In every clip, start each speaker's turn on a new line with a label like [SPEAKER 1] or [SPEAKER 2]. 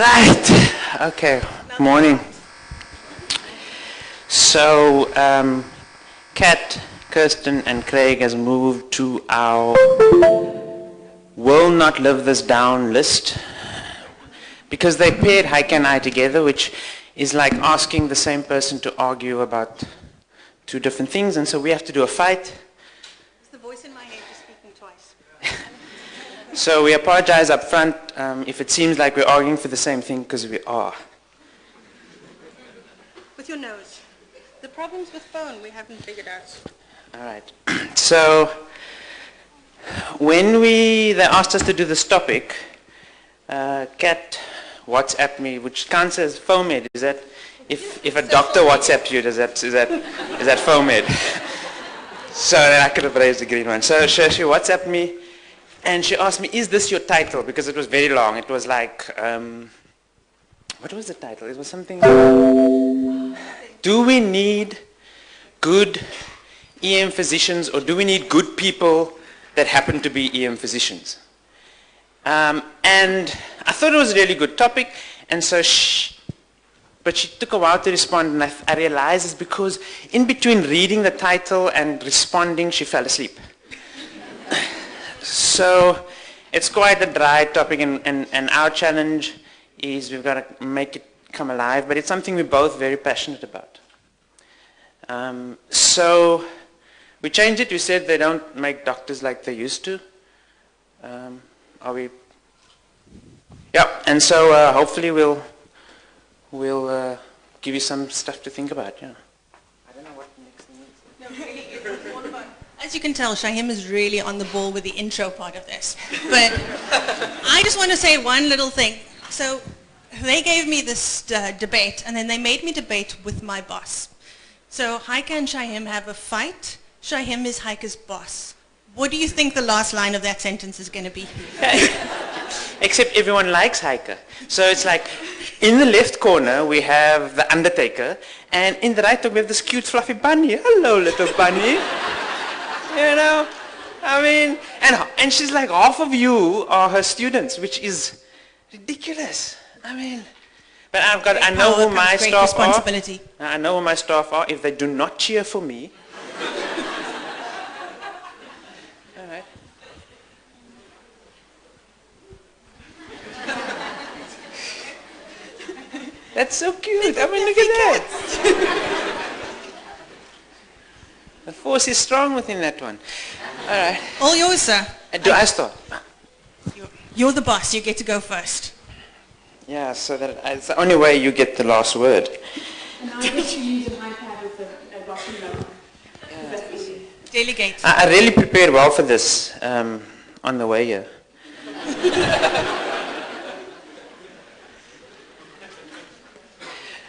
[SPEAKER 1] Right. Okay. Morning. So, Kat, Kirsten, and Craig has moved to our will not live this down list because they paired Heike and I together, which is like asking the same person to argue about two different things, and so we have to do a fight.
[SPEAKER 2] It's the voice in my head just speaking twice.
[SPEAKER 1] So we apologize up front if it seems like we're arguing for the same thing, because we are.
[SPEAKER 2] With your nose. The problems with phone we haven't figured out.
[SPEAKER 1] All right. So when they asked us to do this topic, Kat WhatsApped me, which counts as FOMED. Is that if a doctor WhatsApps you, is that FOMED? So then I could have raised the green one. So she WhatsApped me, and she asked me, "Is this your title?" Because it was very long. It was like, what was the title? It was something. Do we need good EM physicians, or do we need good people that happen to be EM physicians? And I thought it was a really good topic, and so but she took a while to respond, and I realized it's because in between reading the title and responding, she fell asleep. So it's quite a dry topic, and our challenge is we've got to make it come alive, but it's something we're both very passionate about. So we changed it. We said they don't make doctors like they used to. Are we? Yeah, and so hopefully we'll give you some stuff to think about. Yeah. I don't know what the next thing is.
[SPEAKER 2] As you can tell, Shaheem is really on the ball with the intro part of this. But I just want to say one little thing. So they gave me this debate, and then they made me debate with my boss. So Heike and Shaheem have a fight. Shaheem is Heike's boss. What do you think the last line of that sentence is going to be?
[SPEAKER 1] Except everyone likes Heike. So it's like, in the left corner we have the Undertaker, and in the right we have this cute fluffy bunny. Hello, little bunny. You know, I mean, and she's like, half of you are her students, which is ridiculous. I mean, but I know who my staff are. I know who my staff are. If they do not cheer for me, all right. That's so cute. I mean, look at that. The force is strong within that one. All right.
[SPEAKER 2] All yours, sir.
[SPEAKER 1] Do I start?
[SPEAKER 2] You're the boss. You get to go first.
[SPEAKER 1] Yeah, so that it's the only way you get the last word.
[SPEAKER 3] And I wish you use an iPad with a document. That's easy.
[SPEAKER 2] Delegate.
[SPEAKER 1] I really prepared well for this on the way here.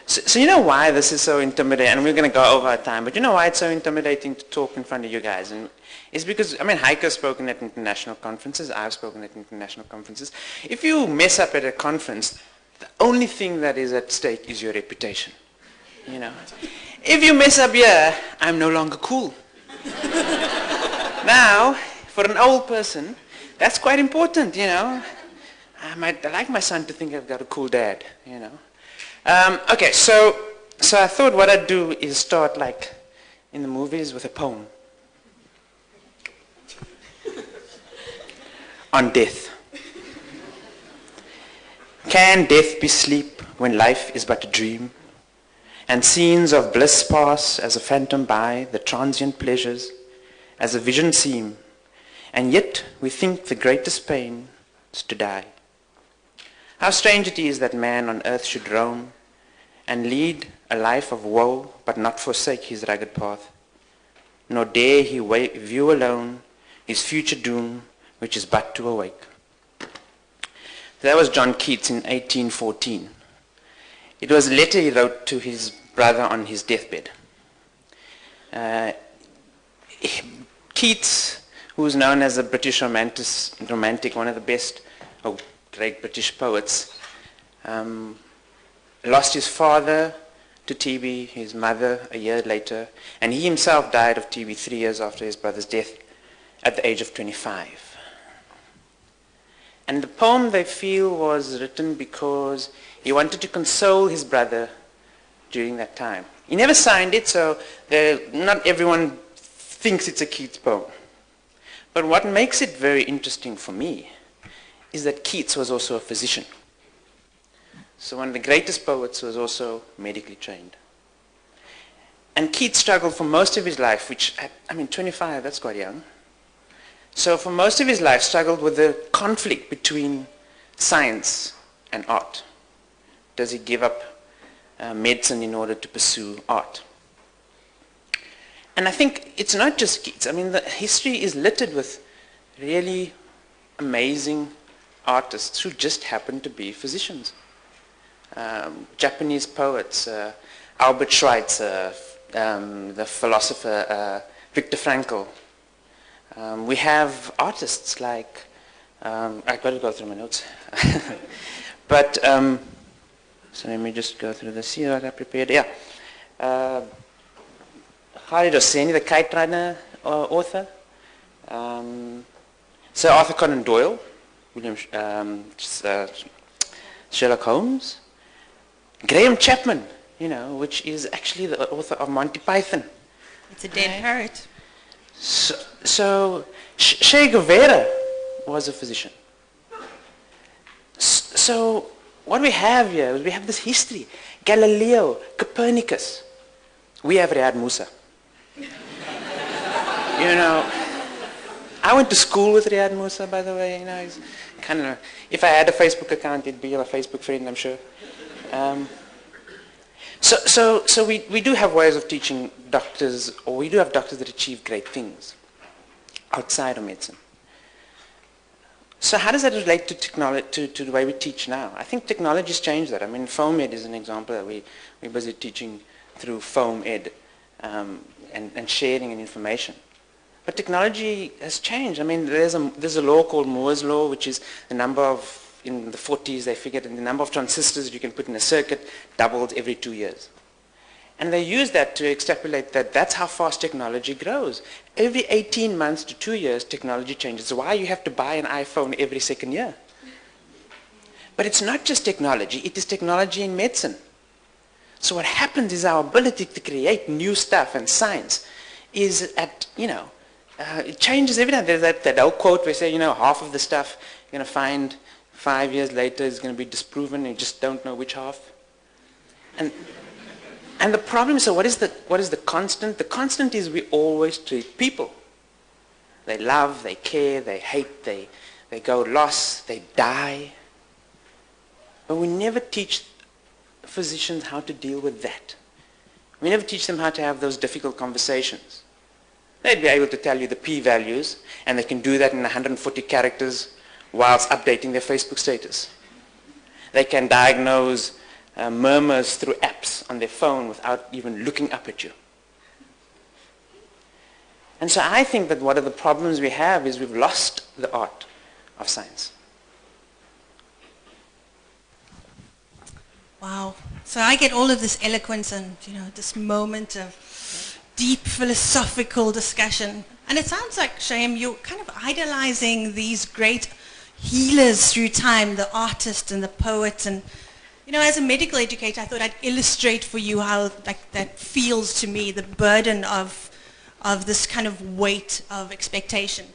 [SPEAKER 1] So you know why this is so intimidating, and we're going to go over our time, but you know why it's so intimidating to talk in front of you guys? And it's because, I mean, Heike has spoken at international conferences, I've spoken at international conferences. If you mess up at a conference, the only thing that is at stake is your reputation, you know. If you mess up here, I'm no longer cool. Now, for an old person, that's quite important, you know. I like my son to think I've got a cool dad, you know. Okay, so I thought what I'd do is start like in the movies with a poem on death. Can death be sleep when life is but a dream, and scenes of bliss pass as a phantom by, the transient pleasures as a vision seem, and yet we think the greatest pain is to die. How strange it is that man on earth should roam and lead a life of woe, but not forsake his rugged path, nor dare he view alone his future doom, which is but to awake. That was John Keats in 1814. It was a letter he wrote to his brother on his deathbed. Keats, who's known as a British romantic, one of the best great British poets, lost his father to TB, his mother a year later, and he himself died of TB 3 years after his brother's death at the age of 25. And the poem, they feel, was written because he wanted to console his brother during that time. He never signed it, so not everyone thinks it's a Keats poem. But what makes it very interesting for me is that Keats was also a physician. So one of the greatest poets was also medically trained. And Keats struggled for most of his life, which, 25, that's quite young. So for most of his life, struggled with the conflict between science and art. Does he give up medicine in order to pursue art? And I think it's not just Keats. The history is littered with really amazing artists who just happen to be physicians. Japanese poets, Albert Schweitzer, the philosopher Viktor Frankl. We have artists like, I've got to go through my notes. But, so let me just go through this, see what I prepared. Yeah. Khalid Hosseini, the kite runner author. Sir Arthur Conan Doyle, Sherlock Holmes. Graham Chapman, which is actually the author of Monty Python.
[SPEAKER 2] It's a dead parrot.
[SPEAKER 1] So Che Guevara was a physician. So what we have here is we have this history. Galileo, Copernicus. We have Riyad Musa. I went to school with Riyad Musa, by the way. He's kind of, if I had a Facebook account, he'd be a Facebook friend, I'm sure. So we do have ways of teaching doctors, or we do have doctors that achieve great things outside of medicine. So how does that relate to technology, to the way we teach now? I think technology's changed that. Foam Ed is an example that we're busy teaching through Foam Ed and sharing and information. But technology has changed. There's a law called Moore's Law, which is the number of, in the 40s they figured, the number of transistors you can put in a circuit doubled every 2 years. And they use that to extrapolate that that's how fast technology grows. Every 18 months to 2 years, technology changes. So why you have to buy an iPhone every second year? But it's not just technology, it is technology in medicine. So what happens is our ability to create new stuff and science is at, it changes every time. There's that old quote where they say, half of the stuff you're going to find 5 years later is going to be disproven and you just don't know which half. And the problem is, so what is the constant? The constant is we always treat people. They love, they care, they hate, they go lost, they die. But we never teach physicians how to deal with that. We never teach them how to have those difficult conversations. They'd be able to tell you the p-values, and they can do that in 140 characters whilst updating their Facebook status. They can diagnose murmurs through apps on their phone without even looking up at you. And so I think that one of the problems we have is we've lost the art of science.
[SPEAKER 2] Wow. So I get all of this eloquence and, this moment of deep philosophical discussion. And it sounds like, Shaheem, you're kind of idolizing these great healers through time, the artists and the poets. And, as a medical educator, I thought I'd illustrate for you how that feels to me, the burden of this kind of weight of expectation.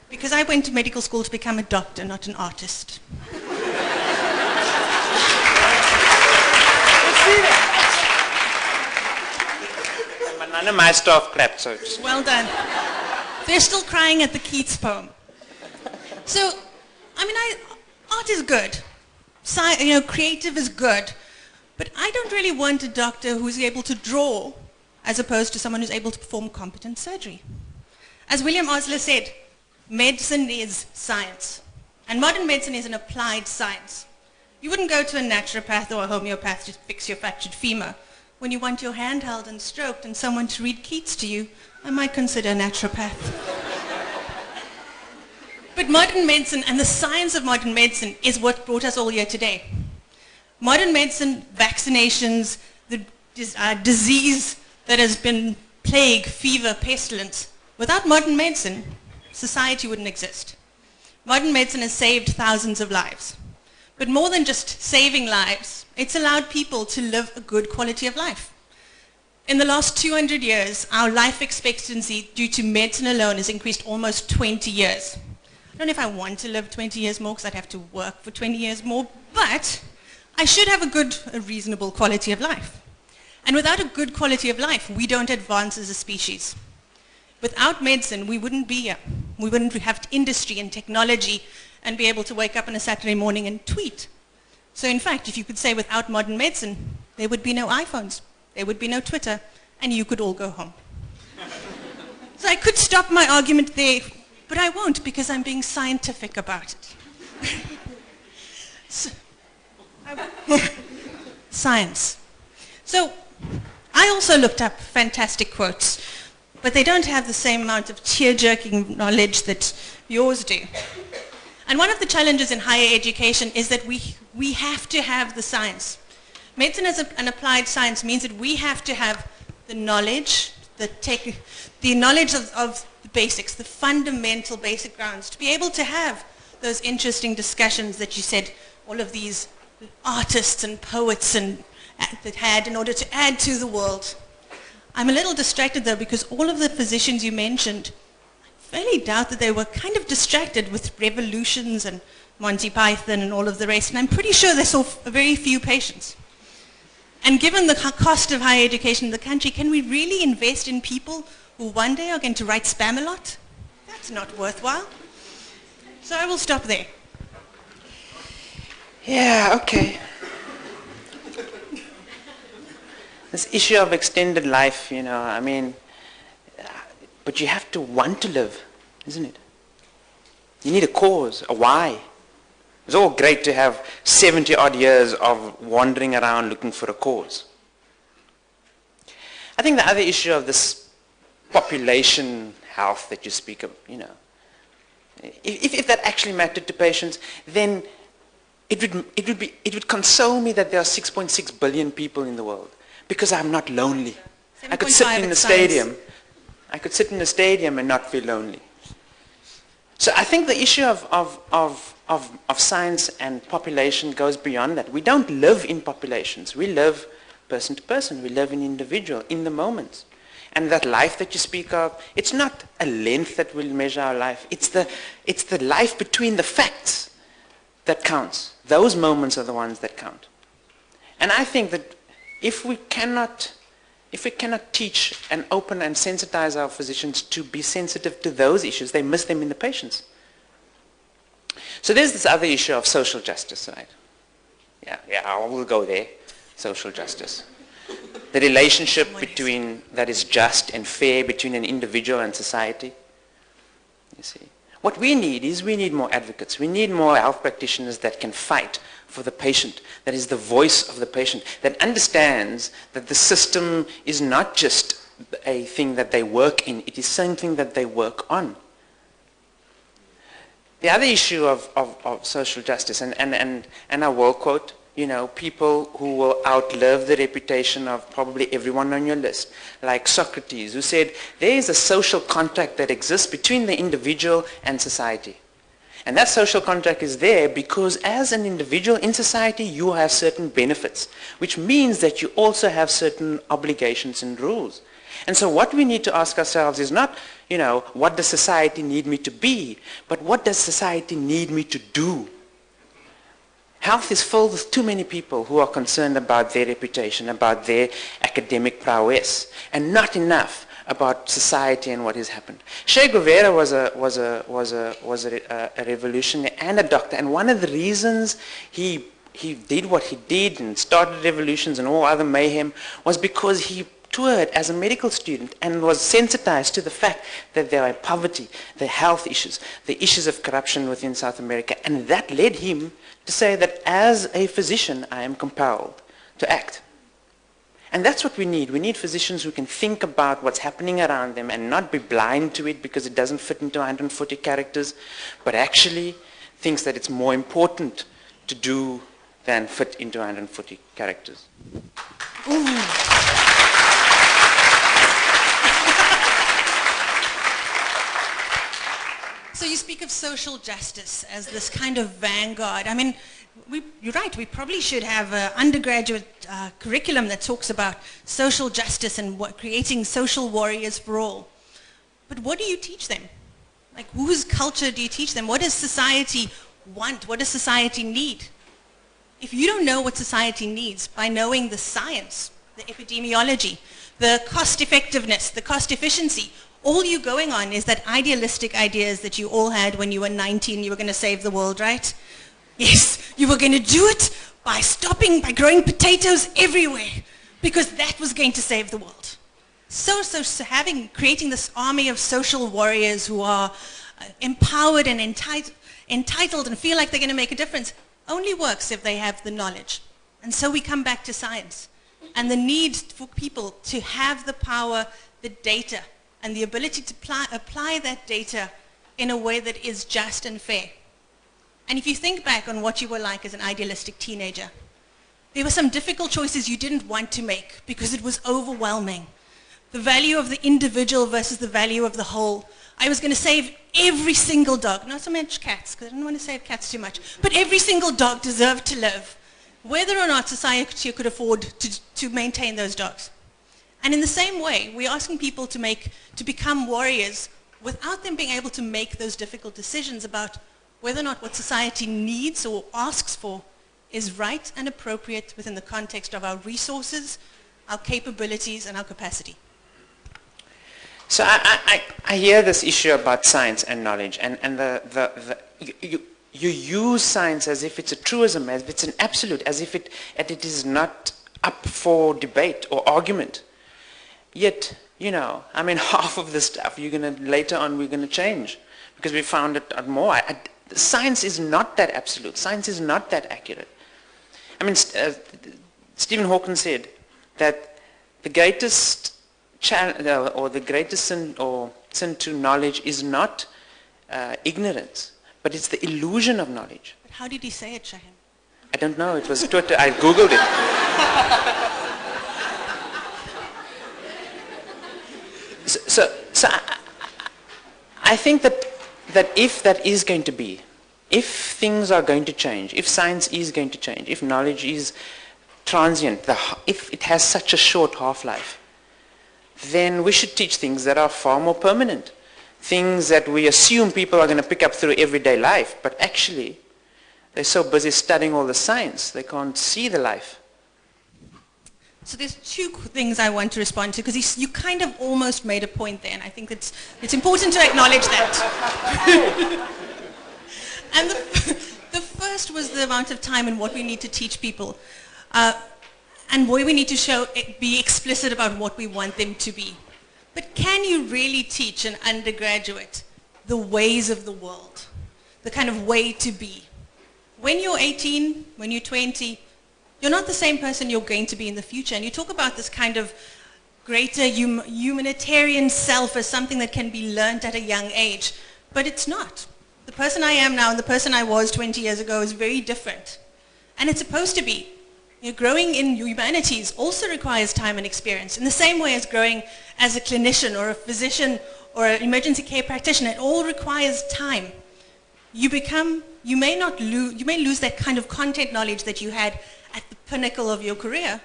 [SPEAKER 2] Because I went to medical school to become a doctor, not an artist.
[SPEAKER 1] None of my staff clapped, so
[SPEAKER 2] well done. They're still crying at the Keats poem. So, art is good. Creative is good. But I don't really want a doctor who's able to draw as opposed to someone who's able to perform competent surgery. As William Osler said, medicine is science. And modern medicine is an applied science. You wouldn't go to a naturopath or a homeopath to fix your fractured femur. When you want your hand held and stroked and someone to read Keats to you, I might consider a naturopath. But modern medicine and the science of modern medicine is what brought us all here today. Modern medicine, vaccinations, the disease that has been plague, fever, pestilence. Without modern medicine, society wouldn't exist. Modern medicine has saved thousands of lives. But more than just saving lives, it's allowed people to live a good quality of life. In the last 200 years, our life expectancy due to medicine alone has increased almost 20 years. I don't know if I want to live 20 years more because I'd have to work for 20 years more, but I should have a reasonable quality of life. And without a good quality of life, we don't advance as a species. Without medicine, we wouldn't be here. We wouldn't have industry and technology and be able to wake up on a Saturday morning and tweet. So in fact, if you could say without modern medicine, there would be no iPhones, there would be no Twitter, and you could all go home. So I could stop my argument there, but I won't because I'm being scientific about it. Science. So I also looked up fantastic quotes, but they don't have the same amount of tear-jerking knowledge that yours do. And one of the challenges in higher education is that we have to have the science. Medicine as an applied science means that we have to have the knowledge, the knowledge of the basics, the fundamental basic grounds, to be able to have those interesting discussions that you said all of these artists and poets that had in order to add to the world. I'm a little distracted though because all of the physicians you mentioned, I fairly doubt that they were kind of distracted with revolutions and Monty Python and all of the rest, and I'm pretty sure they saw very few patients. And given the cost of higher education in the country, can we really invest in people who one day are going to write spam a lot? That's not worthwhile. So I will stop there.
[SPEAKER 1] Yeah, okay. This issue of extended life, you know, I mean, but you have to want to live, isn't it? You need a cause, a why. It's all great to have 70 odd years of wandering around looking for a cause. I think the other issue of this population health that you speak of, you know, if that actually mattered to patients, then it would console me that there are 6.6 billion people in the world, because I'm not lonely. I could sit in a stadium. I could sit in a stadium and not feel lonely. So I think the issue of science and population goes beyond that. We don't live in populations. We live person to person. We live in individual, in the moment. And that life that you speak of, it's not a length that will measure our life. It's the life between the facts that counts. Those moments are the ones that count. And I think that if we cannot teach and open and sensitize our physicians to be sensitive to those issues, they miss them in the patients. So there's this other issue of social justice, right? Yeah, I will go there. Social justice. The relationship that is just and fair between an individual and society. You see. What we need more advocates. We need more health practitioners that can fight for the patient, that is the voice of the patient, that understands that the system is not just a thing that they work in, it is something that they work on. The other issue of social justice, and I will quote, you know, people who will outlive the reputation of probably everyone on your list, like Socrates, who said, there is a social contract that exists between the individual and society. And that social contract is there because as an individual in society, you have certain benefits, which means that you also have certain obligations and rules. And so what we need to ask ourselves is not, you know, what does society need me to be, but what does society need me to do? Health is filled with too many people who are concerned about their reputation, about their academic prowess, and not enough about society and what has happened. Che Guevara was a revolutionary and a doctor, and one of the reasons he did what he did and started revolutions and all other mayhem was because he toured as a medical student and was sensitized to the fact that there are poverty, the health issues, the issues of corruption within South America, and that led him to say that as a physician I am compelled to act. And that's what we need. We need physicians who can think about what's happening around them and not be blind to it because it doesn't fit into 140 characters, but actually thinks that it's more important to do than fit into 140 characters.
[SPEAKER 2] So you speak of social justice as this kind of vanguard. I mean, you're right, we probably should have an undergraduate curriculum that talks about social justice and creating social warriors for all. But what do you teach them? Like, whose culture do you teach them? What does society want? What does society need? If you don't know what society needs by knowing the science, the epidemiology, the cost effectiveness, the cost efficiency, all you're going on is that idealistic ideas that you all had when you were 19, you were going to save the world, right? Yes, you were going to do it by growing potatoes everywhere, because that was going to save the world. So creating this army of social warriors who are empowered and entitled and feel like they're going to make a difference only works if they have the knowledge. And so we come back to science and the need for people to have the power, the data, and the ability to apply that data in a way that is just and fair. And if you think back on what you were like as an idealistic teenager, there were some difficult choices you didn't want to make because it was overwhelming. The value of the individual versus the value of the whole. I was going to save every single dog, not so much cats, because I didn't want to save cats too much, but every single dog deserved to live, whether or not society could afford to maintain those dogs. And in the same way, we're asking people to become warriors without them being able to make those difficult decisions about whether or not what society needs or asks for is right and appropriate within the context of our resources, our capabilities, and our capacity.
[SPEAKER 1] So I hear this issue about science and knowledge, and you use science as if it's a truism, as if it's an absolute, as if it is not up for debate or argument. Yet, you know, I mean, half of this stuff later on we're going to change because we found it out more. Science is not that absolute. Science is not that accurate. I mean, Stephen Hawking said that the greatest sin to knowledge is not ignorance, but it's the illusion of knowledge.
[SPEAKER 2] But how did he say it, Shaheem?
[SPEAKER 1] I don't know. It was Twitter. I Googled it. So I think that if that is going to be, if things are going to change, if science is going to change, if knowledge is transient, if it has such a short half-life, then we should teach things that are far more permanent. Things that we assume people are going to pick up through everyday life, but actually they're so busy studying all the science, they can't see the life.
[SPEAKER 2] So there's two things I want to respond to, because you kind of almost made a point there, and I think it's important to acknowledge that. And the first was the amount of time and what we need to teach people, and where we need to be explicit about what we want them to be. But can you really teach an undergraduate the ways of the world, the kind of way to be? When you're 18, when you're 20, you're not the same person you're going to be in the future. And you talk about this kind of greater humanitarian self as something that can be learned at a young age, but it's not. The person I am now and the person I was 20 years ago is very different. And it's supposed to be. You know, growing in humanities also requires time and experience, in the same way as growing as a clinician or a physician or an emergency care practitioner. It all requires time. You may lose that kind of content knowledge that you had at the pinnacle of your career,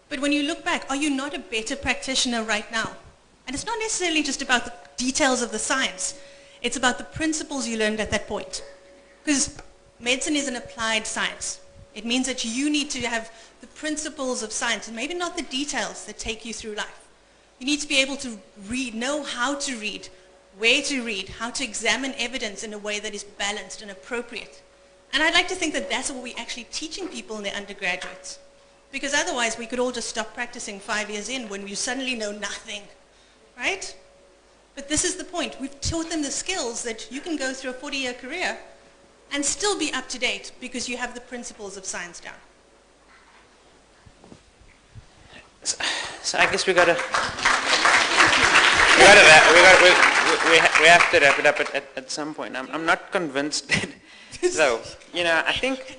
[SPEAKER 2] but when you look back, are you not a better practitioner right now? And it's not necessarily just about the details of the science. It's about the principles you learned at that point. Because medicine is an applied science. It means that you need to have the principles of science, and maybe not the details that take you through life. You need to be able to read, know how to read, where to read, how to examine evidence in a way that is balanced and appropriate. And I'd like to think that that's what we're actually teaching people in their undergraduates. Because otherwise we could all just stop practicing 5 years in when we suddenly know nothing, right? But this is the point. We've taught them the skills that you can go through a 40-year career and still be up to date because you have the principles of science down.
[SPEAKER 1] So I guess we have to wrap it up at some point. I'm not convinced that, so, I think,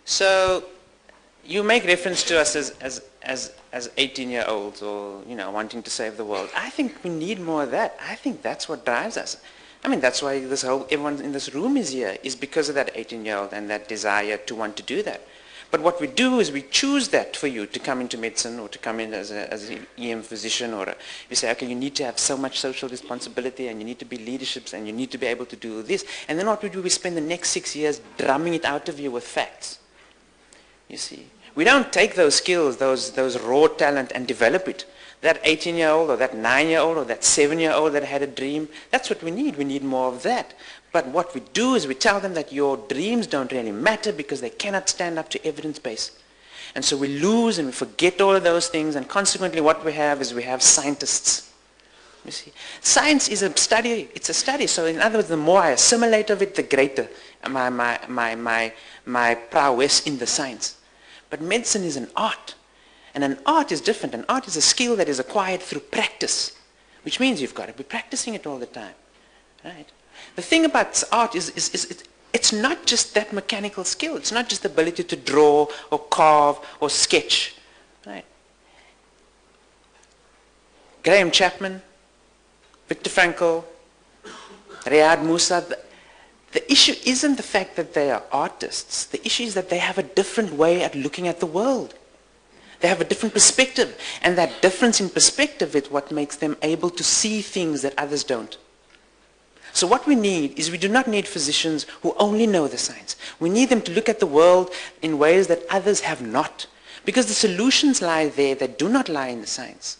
[SPEAKER 1] so you make reference to us as 18-year-olds or, wanting to save the world. I think we need more of that. I think that's what drives us. I mean, that's why everyone in this room is here, is because of that 18-year-old and that desire to want to do that. But what we do is we choose that for you to come into medicine or to come in as an EM physician, or we say, okay, you need to have so much social responsibility and you need to be leaderships and you need to be able to do this. And then what we do, we spend the next 6 years drumming it out of you with facts. You see, we don't take those skills, those raw talent and develop it. That 18-year-old or that 9-year-old or that 7-year-old that had a dream, that's what we need. We need more of that. But what we do is we tell them that your dreams don't really matter because they cannot stand up to evidence base. And so we lose and we forget all of those things, and consequently what we have is we have scientists. You see, science is a study, it's a study. So in other words, the more I assimilate of it, the greater my prowess in the science. But medicine is an art. And an art is different. An art is a skill that is acquired through practice, which means you've got to be practicing it all the time. Right? The thing about art is it's not just that mechanical skill. It's not just the ability to draw or carve or sketch. Right? Graham Chapman, Viktor Frankl, Riyad Musa, the issue isn't the fact that they are artists. The issue is that they have a different way at looking at the world. They have a different perspective, and that difference in perspective is what makes them able to see things that others don't. So what we need is we do not need physicians who only know the science. We need them to look at the world in ways that others have not, because the solutions lie there that do not lie in the science.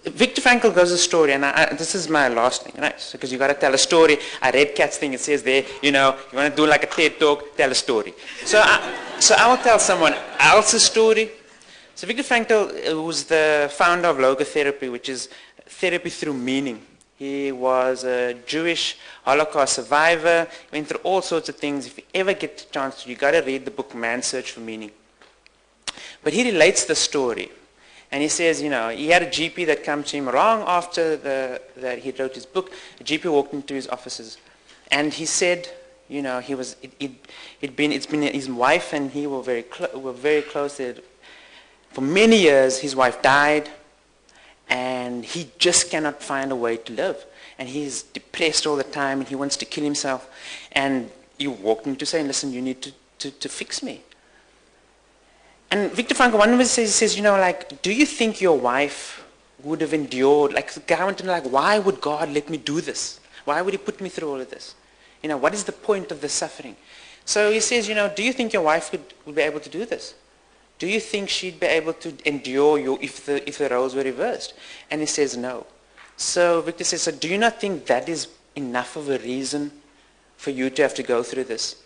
[SPEAKER 1] Viktor Frankl goes a story, and this is my last thing, right? Because you got to tell a story. I read Kat's thing, it says there, you want to do like a TED talk, tell a story. So I will tell someone else's story. So Viktor Frankl was the founder of logotherapy, which is therapy through meaning. He was a Jewish Holocaust survivor, went through all sorts of things. If you ever get a chance, you got to read the book Man's Search for Meaning. But he relates the story. And he says, he had a GP that came to him long after that he wrote his book. A GP walked into his offices, and he said, it's been his wife and he were very close. For many years, his wife died, and he just cannot find a way to live. And he's depressed all the time, and he wants to kill himself. And you walked in to say, listen, you need to fix me. And Viktor Frankl, one of his says, do you think your wife would have endured, the guy wanted to know, why would God let me do this? Why would he put me through all of this? What is the point of the suffering? So he says, do you think your wife would be able to do this? Do you think she'd be able to endure if the roles were reversed? And he says, no. So Viktor says, so do you not think that is enough of a reason for you to have to go through this?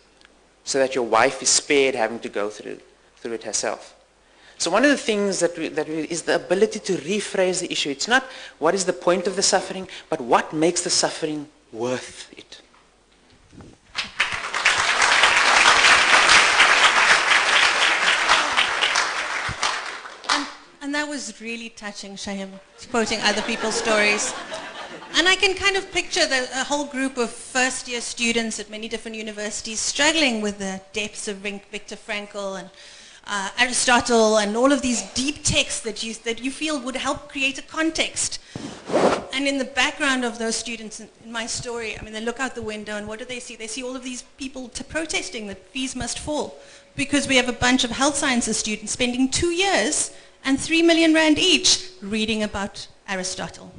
[SPEAKER 1] So that your wife is spared having to go through it herself. So one of the things that is the ability to rephrase the issue. It's not what is the point of the suffering, but what makes the suffering worth it.
[SPEAKER 2] And that was really touching, Shaheem, quoting other people's stories. And I can kind of picture a whole group of first-year students at many different universities struggling with the depths of Viktor Frankl and Aristotle and all of these deep texts that you feel would help create a context. And in the background of those students in my story, they look out the window and what do they see? They see all of these people protesting that fees must fall because we have a bunch of health sciences students spending 2 years and 3 million rand each reading about Aristotle.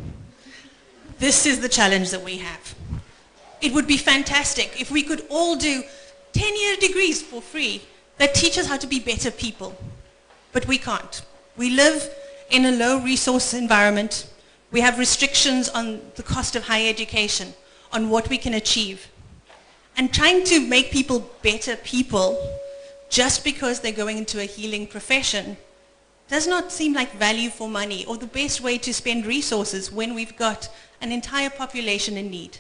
[SPEAKER 2] This is the challenge that we have. It would be fantastic if we could all do 10-year degrees for free that teach us how to be better people. But we can't. We live in a low resource environment. We have restrictions on the cost of higher education, on what we can achieve. And trying to make people better people just because they're going into a healing profession does not seem like value for money or the best way to spend resources when we've got an entire population in need.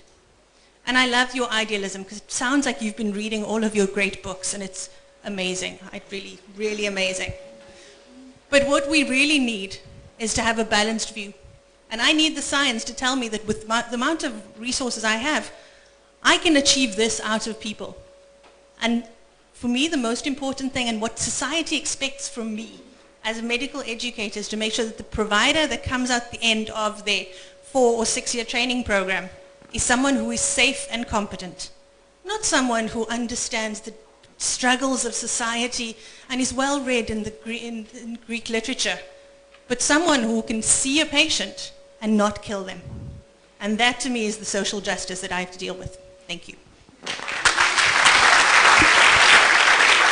[SPEAKER 2] And I love your idealism because it sounds like you've been reading all of your great books and it's amazing. Really, really amazing. But what we really need is to have a balanced view. And I need the science to tell me that with the amount of resources I have, I can achieve this out of people. And for me, the most important thing and what society expects from me as a medical educator is to make sure that the provider that comes out the end of their 4 or 6 year training program is someone who is safe and competent, not someone who understands the struggles of society and is well read in Greek literature, but someone who can see a patient and not kill them. And that to me is the social justice that I have to deal with. Thank you.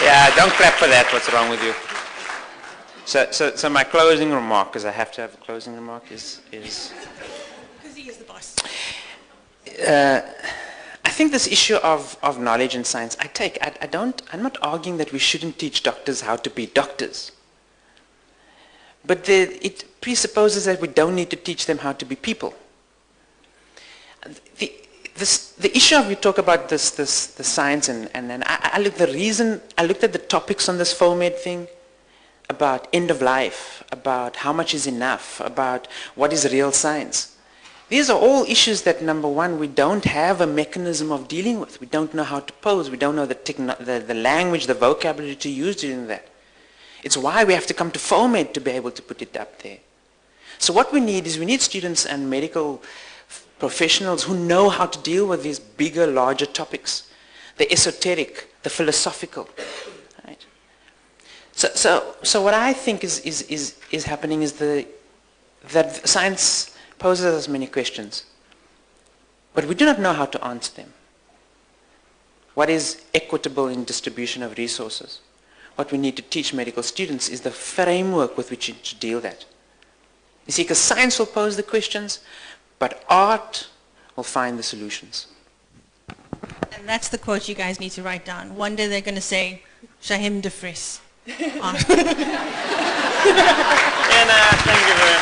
[SPEAKER 1] Yeah, don't clap for that. What's wrong with you? So my closing remark, because I have to have a closing remark, is
[SPEAKER 2] Because he is the boss.
[SPEAKER 1] I think this issue of knowledge and science, I'm not arguing that we shouldn't teach doctors how to be doctors. But it presupposes that we don't need to teach them how to be people. The issue of, we talk about the science, and I looked at the topics on this FOMED thing, about end of life, about how much is enough, about what is real science. These are all issues that, number one, we don't have a mechanism of dealing with. We don't know how to pose. We don't know the language, the vocabulary to use during that. It's why we have to come to FOMED to be able to put it up there. So what we need is, we need students and medical professionals who know how to deal with these bigger, larger topics, the esoteric, the philosophical. Right? So what I think is happening is that science poses us many questions, but we do not know how to answer them. What is equitable in distribution of resources? What we need to teach medical students is the framework with which to deal that. You see, because science will pose the questions, but art will find the solutions.
[SPEAKER 2] And that's the quote you guys need to write down. One day they're going to say, Shaheem de Vries.
[SPEAKER 1] Thank you very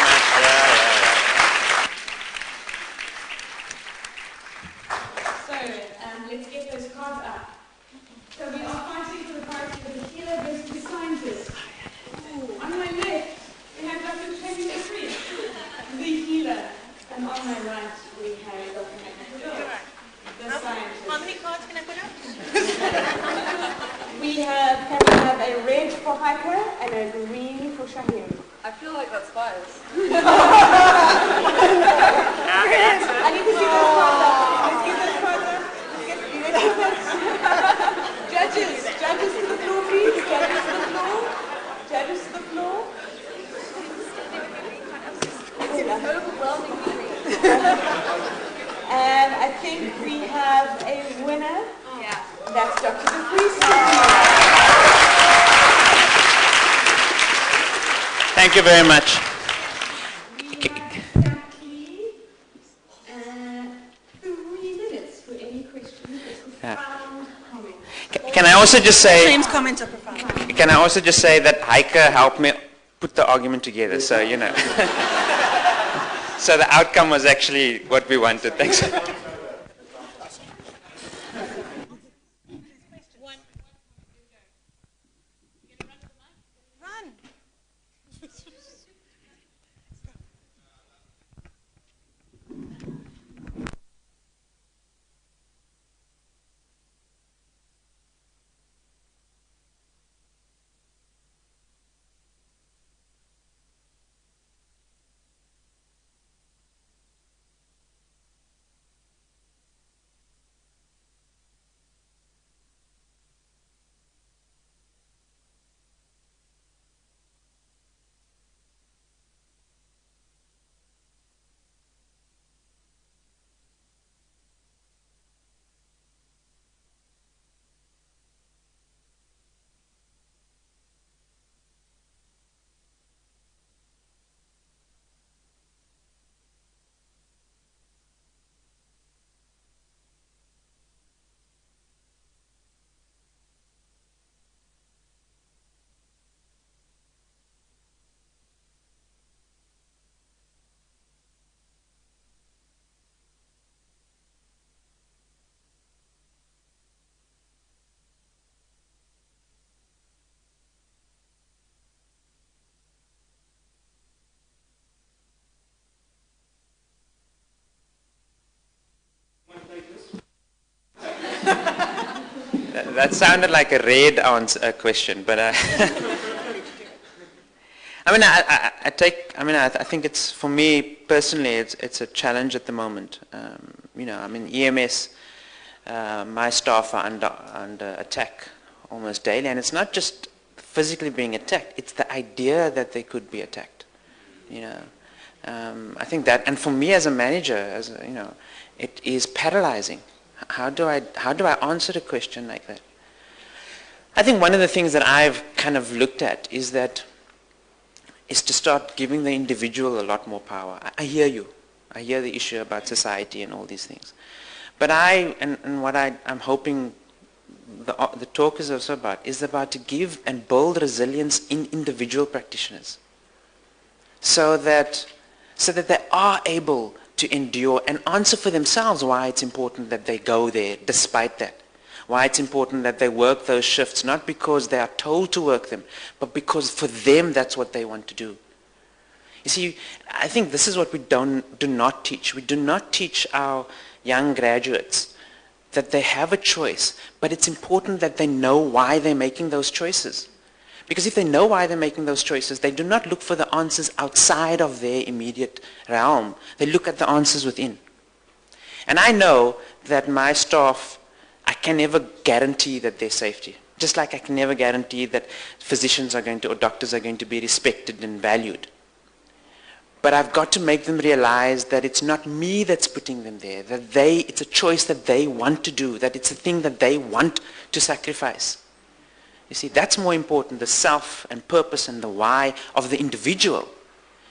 [SPEAKER 1] much.
[SPEAKER 3] So, let's get those cards up. So we are fighting for the party of the healer versus the scientist. On my left, we have Dr. Shaheem de Vries, the healer. And on my right, we have Dr. Geduld, the scientist.
[SPEAKER 2] How many cards can I put up?
[SPEAKER 3] Can we have a red for Heike and a green for Shaheem?
[SPEAKER 4] I feel like that's biased.
[SPEAKER 3] I need to see those cards up. Let's get those cards up. Judges to the floor, please. Judges to the floor. Judges to the floor.
[SPEAKER 4] It's overwhelming.
[SPEAKER 3] And I think we have a winner.
[SPEAKER 4] Yeah.
[SPEAKER 3] That's Dr. de Vries.
[SPEAKER 1] Thank you very much.
[SPEAKER 3] We have exactly 3 minutes for any questions. Profound comments.
[SPEAKER 1] Can I also just say?
[SPEAKER 2] Shaheem's comments are profound.
[SPEAKER 1] Can I also just say that Heike helped me put the argument together, so you know. So the outcome was actually what we wanted. Thanks. That sounded like a red answer, question, but I think it's, for me personally, it's a challenge at the moment. EMS, my staff are under attack almost daily, and it's not just physically being attacked, it's the idea that they could be attacked. I think that, and for me as a manager, it is paralyzing. How do I answer a question like that? I think one of the things that I've kind of looked at is to start giving the individual a lot more power. I hear you. I hear the issue about society and all these things. But what I'm hoping the talk is also about to give and build resilience in individual practitioners, so that they are able to endure and answer for themselves why it's important that they go there despite that. Why it's important that they work those shifts, not because they are told to work them, but because for them that's what they want to do. You see, I think this is what we do not teach. We do not teach our young graduates that they have a choice, but it's important that they know why they're making those choices. Because if they know why they're making those choices, they do not look for the answers outside of their immediate realm. They look at the answers within. And I know that my staff, I can never guarantee that their safety. Just like I can never guarantee that physicians are going to, or doctors are going to be respected and valued. But I've got to make them realize that it's not me that's putting them there, that it's a choice that they want to do, that it's a thing that they want to sacrifice. You see, that's more important. The self and purpose and the why of the individual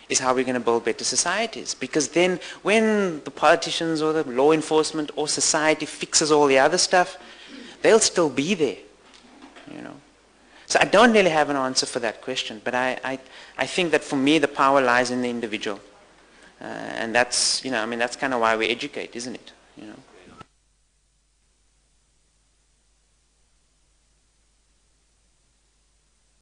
[SPEAKER 1] is how we're going to build better societies. Because then when the politicians or the law enforcement or society fixes all the other stuff, they'll still be there. So I don't really have an answer for that question, but I think that for me the power lies in the individual. And that's, that's kind of why we educate, isn't it?